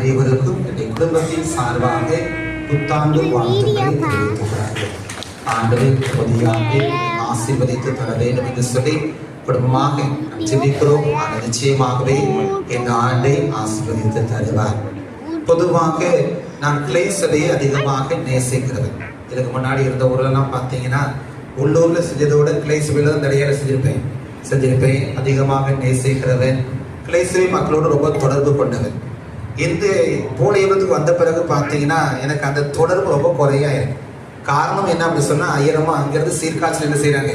அனைவருக்கும் குடும்பத்தின் சார்பாக புத்தாண்டு வாழ்த்துக்களை தெரிவித்துள்ளார்கள். ஆண்டவை புதியாக ஆசீர்வதித்து தர வேண்டும் என்று சொல்லி குடும்பமாக ஜெபிக்கிறோம். ஆனால் நிச்சயமாகவே இந்த ஆண்டை ஆசீர்வதித்து தருவார். பொதுவாக நான் கிளை சபையை அதிகமாக நேசிக்கிறேன். இதுக்கு முன்னாடி இருந்த ஊர்லாம் பார்த்தீங்கன்னா உள்ளூர்ல செஞ்சதோட கிளை சபையில தான் நிறைய செஞ்சிருப்பேன். அதிகமாக நேசிக்கிறவன், கிளை சபை மக்களோடு ரொம்ப தொடர்பு கொண்டவன். இந்த போலியத்துக்கு வந்த பிறகு பார்த்தீங்கன்னா எனக்கு அந்த தொடர்பு ரொம்ப குறையாயிருக்கு. காரணம் என்ன அப்படி சொன்னா, ஐயரமா அங்கிருந்து சீர்காட்சியில் என்ன செய்யறாங்க,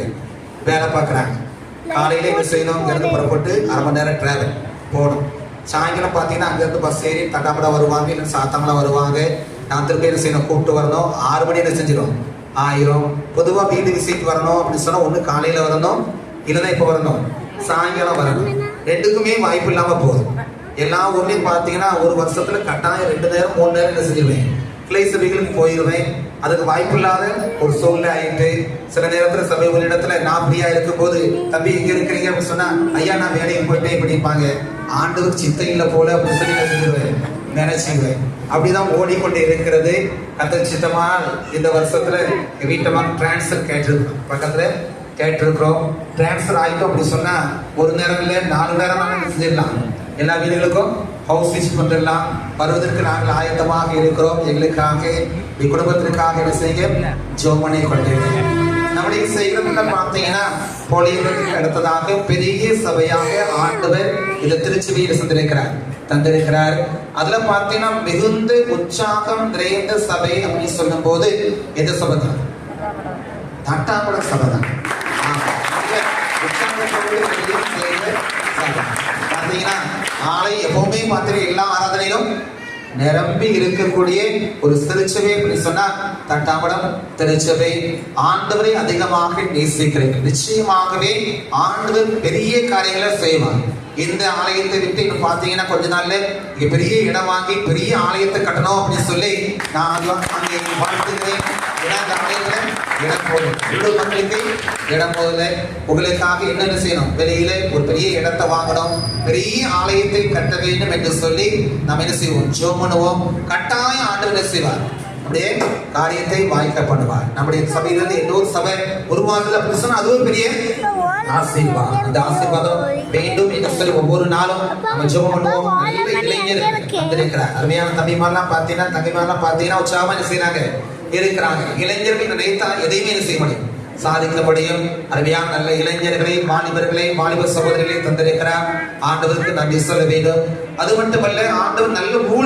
வேலை பார்க்குறாங்க. காலையில என்ன செய்யணும், இங்கிருந்து புறப்பட்டு 1/2 மணி நேரம் டிராவல் போகணும். சாயங்காலம் பார்த்தீங்கன்னா அங்கிருந்து பஸ் ஏறி தட்டாமடா வருவாங்க, இல்லை சாத்தாமலா வருவாங்க. நான் திருப்பி என்ன செய்யணும், கூப்பிட்டு வரணும். 6 மணி என்ன செஞ்சிடும், 1000. பொதுவாக வீடு விசிட் வரணும் அப்படின்னு சொன்னா ஒன்று காலையில வரணும், இல்லைன்னா இப்போ வரணும், சாயங்காலம் வரணும். ரெண்டுக்குமே வாய்ப்பு இல்லாம போகுது. எல்லா ஊர்லயும் பார்த்தீங்கன்னா ஒரு வருஷத்துல கட்டாயம் 2 நேரம் 3 நேரம் என்ன செஞ்சிருவேன், கிளை சபைகளுக்கு போயிடுவேன். அதுக்கு வாய்ப்பு இல்லாத ஒரு சூழ்நிலை ஆயிட்டு சில நேரத்துல சபை ஒரு இடத்துல நான் ஃப்ரீயா இருக்கும் போது, தம்பி இங்க இருக்கிறீங்க அப்படின்னு சொன்னா, ஐயா நான் வேலைக்கு போயிட்டேன் இப்படிப்பாங்க. ஆண்டவர் சித்தம் இல்லை போல அப்படின்னு சொல்லி செஞ்சிருவேன், நினைச்சுவேன். அப்படிதான் ஓடிக்கொண்டு இருக்கிறது. கத்தர் சித்தமா இந்த வருஷத்துல வீட்டமா டிரான்ஸ்ஃபர் கேட்டிருக்கோம், பக்கத்துல கேட்டிருக்கிறோம். டிரான்ஸ்ஃபர் ஆயிட்டோம் அப்படின்னு சொன்னா 1 நேரம் இல்லை 4 நேரம் செஞ்சிடலாம். எல்லா வீடுகளுக்கும் ஹவுஸ் விசிட் பண்ணிடலாம். வருவதற்கு நாங்கள் ஆயத்தமாக இருக்கிறோம். எங்களுக்காக குடும்பத்திற்காக என்ன செய்ய ஜோமனை கொண்டிருக்கிறோம். நம்முடைய செய்கிறதுல பார்த்தீங்கன்னா போலியத்துக்கு அடுத்ததாக பெரிய சபையாக ஆண்டவர் இந்த திருச்சபையை தந்திருக்கிறார். அதுல பார்த்தீங்கன்னா மிகுந்த உற்சாகம் நிறைந்த சபை அப்படின்னு சொல்லும் போது எந்த சபை தான், தட்டாபட சபை தான். பார்த்தீங்கன்னா நாளை எப்பவுமே பார்த்தீங்கன்னா எல்லா ஆராதனையிலும் நிரம்பி இருக்கக்கூடிய ஒரு திருச்சபை அப்படின்னு சொன்னா தட்டாமடம் திருச்சபை. ஆண்டவரை அதிகமாக நேசிக்கிறேன். நிச்சயமாகவே ஆண்டவர் பெரிய காரியங்களை செய்வார். இந்த ஆலயத்தை விட்டு இன்னும் பார்த்தீங்கன்னா கொஞ்ச நாள்ல இங்க பெரிய இடம் வாங்கி பெரிய ஆலயத்தை கட்டணும் அப்படின்னு சொல்லி நான் அங்கே வாழ்த்துக்கிறேன். இந்த ஆலயத்துல இடம் போதும், உள்ளூர் மக்களுக்கு இடம் போதுல உங்களுக்காக என்னென்ன செய்யணும், வெளியில ஒரு பெரிய இடத்தை வாங்கணும், பெரிய ஆலயத்தை கட்ட வேண்டும் என்று சொல்லி நம்ம என்ன செய்வோம், ஜெபம் பண்ணுவோம். கட்டாயம் ஆண்டவர் என்ன செய்வார், அப்படியே காரியத்தை வாய்க்க பண்ணுவார். நம்முடைய சபையிலிருந்து இன்னொரு சபை உருவாகுது அப்படின்னு சொன்னா அதுவும் பெரிய ஆசீர்வாதம். அந்த ஆசீர்வாதம் வேண்டும் என்று சொல்லி ஒவ்வொரு நாளும் நம்ம ஜெபம் பண்ணுவோம். நல்ல இளைஞர் வந்திருக்கிறார். அருமையான தம்பிமாரெல்லாம் பார்த்தீங்கன்னா தங்கைமாரெல்லாம் பார்த்தீங்கன்னா உற்சாகமா என்ன செய்யறாங்க இருக்கிறாங்க. இளைஞர்கள் நினைத்தா எதையுமே என்ன செய்ய முடியும், சாதிக்கப்படியும். அருமையான நல்ல இளைஞர்களை, வாலிபர்களை, வாலிப சகோதரிகளை தந்திருக்கிறார். ஆண்டவருக்கு நன்றி சொல்ல வேண்டும். அது மட்டுமல்ல, ஆண்டவர் நல்ல ஊழியர்